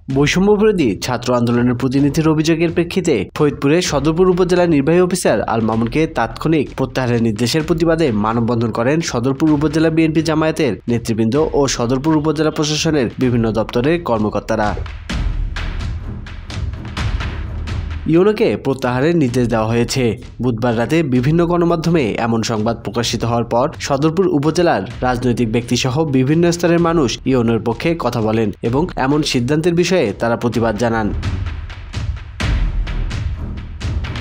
বৈষম্যবিরোধী ছাত্র আন্দোলনের প্রতিনিধির অভিযোগের প্রেক্ষিতে ফরিদপুরে সদরপুর উপজেলা নির্বাহী অফিসার আল মামুনকে তাৎক্ষণিক প্রত্যাহারের নির্দেশের প্রতিবাদে মানববন্ধন করেন সদরপুর উপজেলা বিএনপি জামায়াতের নেতৃবৃন্দ ও সদরপুর উপজেলা প্রশাসনের বিভিন্ন দপ্তরের কর্মকর্তারা। ইউনোকে প্রত্যাহারের নির্দেশ দেওয়া হয়েছে। বুধবার রাতে বিভিন্ন গণমাধ্যমে এমন সংবাদ প্রকাশিত হওয়ার পর সদরপুর উপজেলার রাজনৈতিক ব্যক্তিসহ বিভিন্ন স্তরের মানুষ ইউনোর পক্ষে কথা বলেন এবং এমন সিদ্ধান্তের বিষয়ে তারা প্রতিবাদ জানান।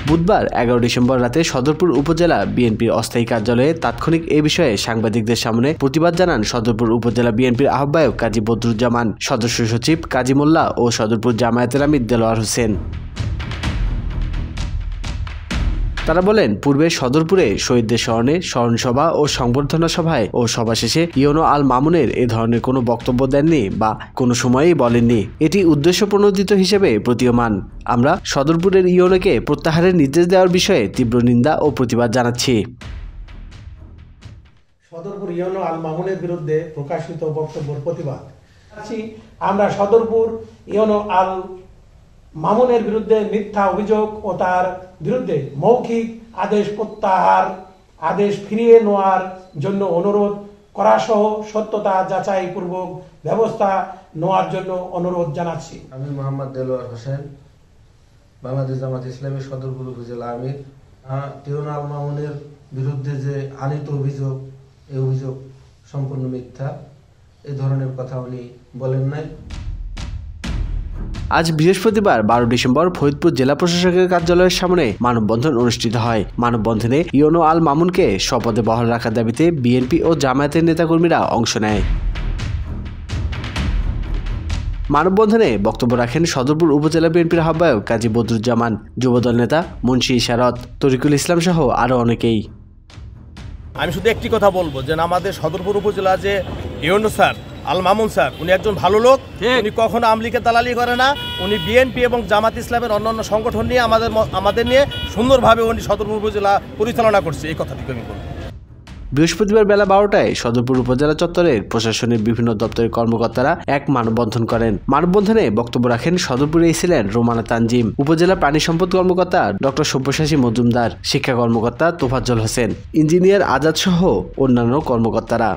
বুধবার 11 ডিসেম্বর রাতে সদরপুর উপজেলা বিএনপির অস্থায়ী কার্যালয়ে তাৎক্ষণিক এ বিষয়ে সাংবাদিকদের সামনে প্রতিবাদ জানান সদরপুর উপজেলা বিএনপির আহ্বায়ক কাজী বদরুজ্জামান, সদস্য সচিব কাজী মোল্লা ও সদরপুর জামায়াতের আমির দেলোয়ার হোসেন। তারা বলেন, পূর্বে সদরপুরে শহীদদের স্মরণে স্মরণসভা ও সংবর্ধনা সভায় ও সভা শেষে ইউনো আল মামুনের এ ধরনের কোনো বক্তব্য দেননি বা কোনো সময়েই বলেননি। এটি উদ্দেশ্যপ্রণোদিত হিসেবে প্রতীয়মান। আমরা সদরপুরের ইউনোকে প্রত্যাহারের নির্দেশ দেওয়ার বিষয়ে তীব্র নিন্দা ও প্রতিবাদ জানাচ্ছি। সদরপুর ইউনো আল মামুনের বিরুদ্ধে প্রকাশিত বক্তব্যের প্রতিবাদ। আমরা সদরপুর ইউনো আল মামুনের বিরুদ্ধে মিথ্যা অভিযোগ ও তার বিরুদ্ধে মৌখিক আদেশ প্রত্যাহার আদেশ ফিরিয়ে নেওয়ার জন্য অনুরোধ করা সহ সত্যতা যাচাই পূর্বক ব্যবস্থা নেওয়ার জন্য অনুরোধ জানাচ্ছি। আমি মোহাম্মদ দেলোয়ার হোসেন, বাংলাদেশ জামাত ইসলামী সদরপুর উপজেলা আমির। ইউনো আল মামুনের বিরুদ্ধে যে আনিত অভিযোগ, এই অভিযোগ সম্পূর্ণ মিথ্যা। এই ধরনের কথা উনি বলেন নাই। আজ বৃহস্পতিবার 12 ডিসেম্বর ফরিদপুর জেলা প্রশাসকের কার্যালয়ের সামনে মানববন্ধন অনুষ্ঠিত হয়। মানববন্ধনে ইউনো আল মামুনকে স্বপদে বহাল রাখার দাবিতে বিএনপি ও জামায়াতের নেতাকর্মীরা অংশ নেয়। মানববন্ধনে বক্তব্য রাখেন সদরপুর উপজেলা বিএনপির আহ্বায়ক কাজী বদরুজ্জামান, যুবদল নেতা মুন্সি ইশারত, তরিকুল ইসলাম সহ আরও অনেকেই। আমি শুধু একটি কথা বলবো যে আমাদের সদরপুর উপজেলা যে YONO sir Al Mamun sir, উনি একজন ভালো লোক। উনি কখনো আওয়ামী লীগের দালালি করে না। উনি বিএনপি এবং জামাত ইসলামের অন্যান্য সংগঠন নিয়ে আমাদের নিয়ে সুন্দরভাবে উনি সদরপুর উপজেলা পরিচালনা করছে, এই কথাটি আমি বলব। বৃহস্পতিবার বেলা 12টায় সদরপুর উপজেলা চত্বরের প্রশাসনের বিভিন্ন দপ্তরের কর্মকর্তারা এক মানববন্ধন করেন। মানববন্ধনে বক্তব্য রাখেন সদরপুরে ছিলেন রোমানা তানজিম, উপজেলা প্রাণী সম্পদ কর্মকর্তা ডক্টর সব্যসাচী মজুমদার, শিক্ষা কর্মকর্তা তোফাজ্জল হোসেন, ইঞ্জিনিয়ার আজাদ সহ অন্যান্য কর্মকর্তারা।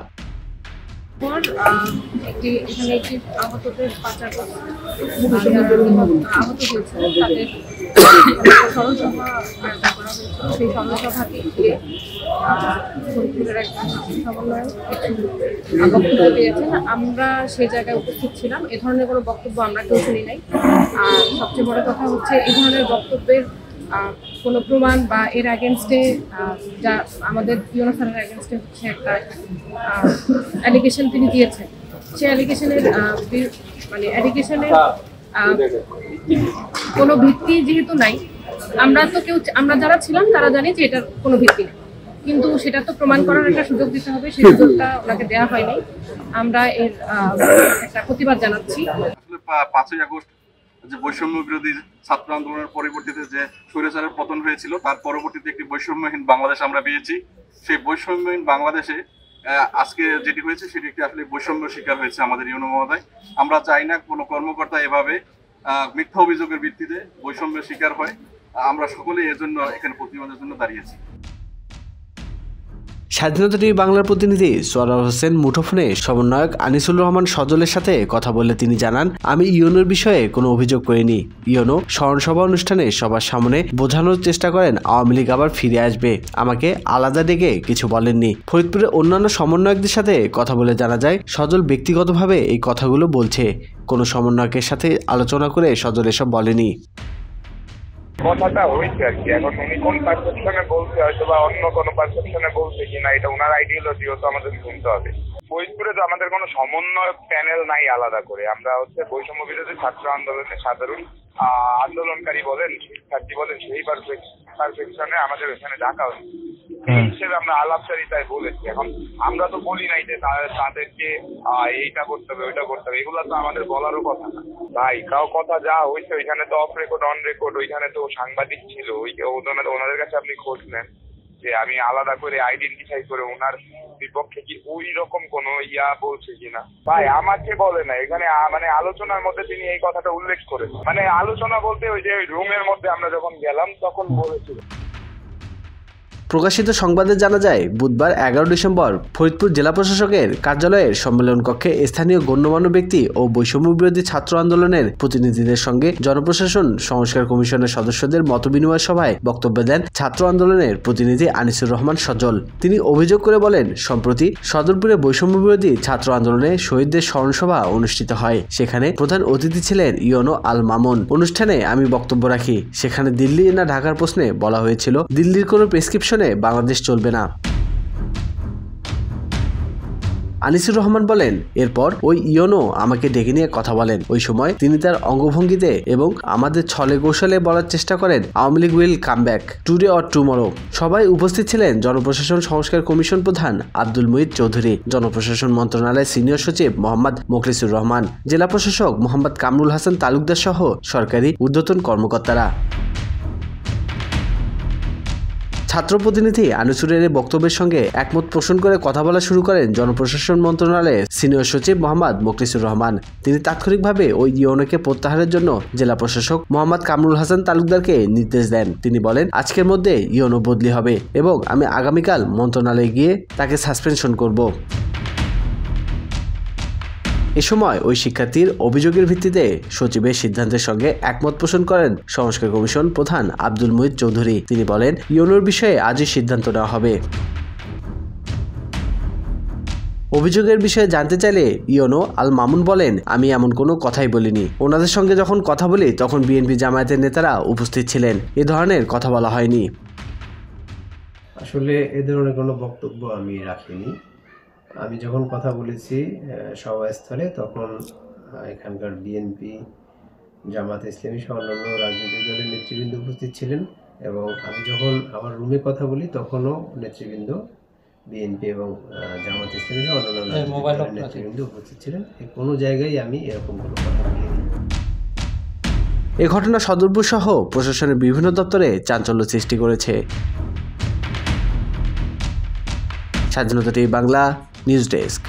আমরা সেই জায়গায় উপস্থিত ছিলাম। এ ধরনের কোনো বক্তব্য আমরা কেউ শুনি নাই। আর সবচেয়ে বড় কথা হচ্ছে, এই ধরনের বক্তব্যের কোনো প্রমাণ বা এর অ্যাগেনস্টে যা আমাদের ইউনো স্যারের অ্যাগেনস্টে হচ্ছে একটা অ্যালিগেশন তিনি দিয়েছেন, সেই অ্যালিগেশনের কোনো ভিত্তি যেহেতু নাই, আমরা যারা ছিলাম তারা জানি যে এটার কোনো ভিত্তি নেই, কিন্তু সেটা তো প্রমাণ করার একটা সুযোগ দিতে হবে, সেই সুযোগটা ওনাকে দেওয়া হয়নি। আমরা এর একটা প্রতিবাদ জানাচ্ছি। 5ই আগস্ট যে বৈষম্য বিরোধী ছাত্র আন্দোলনের পরবর্তীতে যে স্বৈরাচারের পতন হয়েছিল, তার পরবর্তীতে একটি বৈষম্যহীন বাংলাদেশ আমরা পেয়েছি। সেই বৈষম্যহীন বাংলাদেশে আজকে যেটি হয়েছে সেটি একটি আসলে বৈষম্য শিকার হয়েছে আমাদের ইউনো মহোদয়। আমরা চাই না কোনো কর্মকর্তা এভাবে মিথ্যা অভিযোগের ভিত্তিতে বৈষম্যের শিকার হয়। আমরা সকলেই এর জন্য এখানে প্রতিবাদের জন্য দাঁড়িয়েছি। স্বাধীনতা টিভি বাংলার প্রতিনিধি সোহরাব হোসেন মুঠোফোনে সমন্বয়ক আনিসুর রহমান সজলের সাথে কথা বলে তিনি জানান, আমি ইউনোর বিষয়ে কোনো অভিযোগ করিনি। ইউনো স্মরণসভা অনুষ্ঠানে সবার সামনে বোঝানোর চেষ্টা করেন আওয়ামী লীগ আবার ফিরে আসবে, আমাকে আলাদা ডেকে কিছু বলেননি। ফরিদপুরের অন্যান্য সমন্বয়কদের সাথে কথা বলে জানা যায়, সজল ব্যক্তিগতভাবে এই কথাগুলো বলছে, কোনো সমন্বয়কের সাথে আলোচনা করে সজল এসব বলেনি। কথাটা হয়েছে আর কি। এখন উনি কোন পারসেপশনে বলছে, হয়তো বা অন্য কোনো পারসেপশনে বলছে কিনা, এটা ওনার আইডিওলজিও তো আমাদের শুনতে হবে। ফরিদপুরে তো আমাদের কোনো সমন্বয় প্যানেল নাই আলাদা করে। আমরা হচ্ছে বৈষম্য বিরোধী ছাত্র আন্দোলনের সাধারণ আন্দোলনকারী বলেন, শিক্ষার্থী বলেন, সেই পারফেকশনে আমাদের এখানে ডাকা হচ্ছে। সেই হিসেবে আমরা আলাপচারিতায় বলেছি। এখন আমরা তো বলি নাই যে তাদেরকে এইটা করতে হবে, ওইটা করতে হবে, এগুলো তো আমাদের বলারও কথা না ভাই। কাউ কথা যা হয়েছে ওইখানে তো অফ রেকর্ড অন রেকর্ড, ওইখানে তো সাংবাদিক ছিল, ওনাদের কাছে আপনি খোঁজ নেন যে আমি আলাদা করে আইডেন্টিফাই করে ওনার বিপক্ষে কি ওই রকম কোনো বলছে কিনা ভাই আমাকে বলে না, এখানে মানে আলোচনার মধ্যে তিনি এই কথাটা উল্লেখ করেছেন। মানে আলোচনা বলতে ওই যে রুমের মধ্যে আমরা যখন গেলাম তখন বলেছিল। প্রকাশিত সংবাদে জানা যায়, বুধবার 11 ডিসেম্বর ফরিদপুর জেলা প্রশাসকের কার্যালয়ের সম্মেলন কক্ষে স্থানীয় গণ্যমান্য ব্যক্তি ও বৈষম্য বিরোধী ছাত্র আন্দোলনের প্রতিনিধিদের সঙ্গে জনপ্রশাসন সংস্কার কমিশনের সদস্যদের মতবিনিময় সভায় বক্তব্য দেন ছাত্র আন্দোলনের প্রতিনিধি আনিসুর রহমান সজল। তিনি অভিযোগ করে বলেন, সম্প্রতি সদরপুরে বৈষম্য বিরোধী ছাত্র আন্দোলনে শহীদদের স্মরণসভা অনুষ্ঠিত হয়। সেখানে প্রধান অতিথি ছিলেন ইউনো আল মামুন। অনুষ্ঠানে আমি বক্তব্য রাখি। সেখানে দিল্লি না ঢাকার প্রশ্নে বলা হয়েছিল, দিল্লির কোনো প্রেসক্রিপশন বাংলাদেশ চলবে না। আনিসুর রহমান বলেন, এরপর ওই ইয়োনো আমাকে ডেকে নিয়ে কথা বলেন। ওই সময় তিনি তার অঙ্গভঙ্গিতে এবং আমাদের ছলে কৌশলে বলার চেষ্টা করেন, Awami League will come back today or tomorrow. সবাই উপস্থিত ছিলেন জনপ্রশাসন সংস্কার কমিশন প্রধান আব্দুল মুহিত চৌধুরী, জনপ্রশাসন মন্ত্রণালয়ের সিনিয়র সচিব মোহাম্মদ মোখলিসুর রহমান, জেলা প্রশাসক মোহাম্মদ কামরুল হাসান তালুকদার সহ সরকারি ঊর্ধ্বতন কর্মকর্তারা। ছাত্র প্রতিনিধি আনিসুরের বক্তব্যের সঙ্গে একমত পোষণ করে কথা বলা শুরু করেন জনপ্রশাসন মন্ত্রণালয়ের সিনিয়র সচিব মোহাম্মদ মোখলিসুর রহমান। তিনি তাৎক্ষণিকভাবে ওই ইউনোকে প্রত্যাহারের জন্য জেলা প্রশাসক মোহাম্মদ কামরুল হাসান তালুকদারকে নির্দেশ দেন। তিনি বলেন, আজকের মধ্যে ইউনো বদলি হবে এবং আমি আগামীকাল মন্ত্রণালয়ে গিয়ে তাকে সাসপেনশন করব। এ সময় ওই শিক্ষার্থীর অভিযোগের ভিত্তিতে সচিবের সিদ্ধান্তের সঙ্গে একমত পোষণ করেন সংস্কার কমিশন প্রধান আব্দুল মুহিত চৌধুরী। তিনি বলেন, ইউনোর বিষয়ে আজই সিদ্ধান্ত নেওয়া হবে। অভিযোগের বিষয়ে জানতে চাইলে ইয়োনো আল মামুন বলেন, আমি এমন কোনো কথাই বলিনি। ওনাদের সঙ্গে যখন কথা বলি তখন বিএনপি জামায়াতের নেতারা উপস্থিত ছিলেন। এ ধরনের কথা বলা হয়নি। আসলে এ ধরনের কোনো বক্তব্য আমি রাখিনি। আমি যখন কথা বলেছি সভাস্থলে তখন এখানকার বিএনপি, জামাত ইসলামী সহ অন্যান্য রাজনৈতিক দলের নেতৃবৃন্দ উপস্থিত ছিলেন এবং আমি যখন আমার রুমে কথা বলি তখনও নেতৃবৃন্দ বিএনপি এবং জামাত ইসলামী সহ অন্যান্য নেতৃবৃন্দ উপস্থিত ছিলেন। কোনো জায়গায় আমি এরকম কোনো কথা বলিনি। এ ঘটনা সদরপুর সহ প্রশাসনের বিভিন্ন দপ্তরে চাঞ্চল্য সৃষ্টি করেছে। স্বাধীনতা টিভি বাংলা নিউজ ডেস্ক।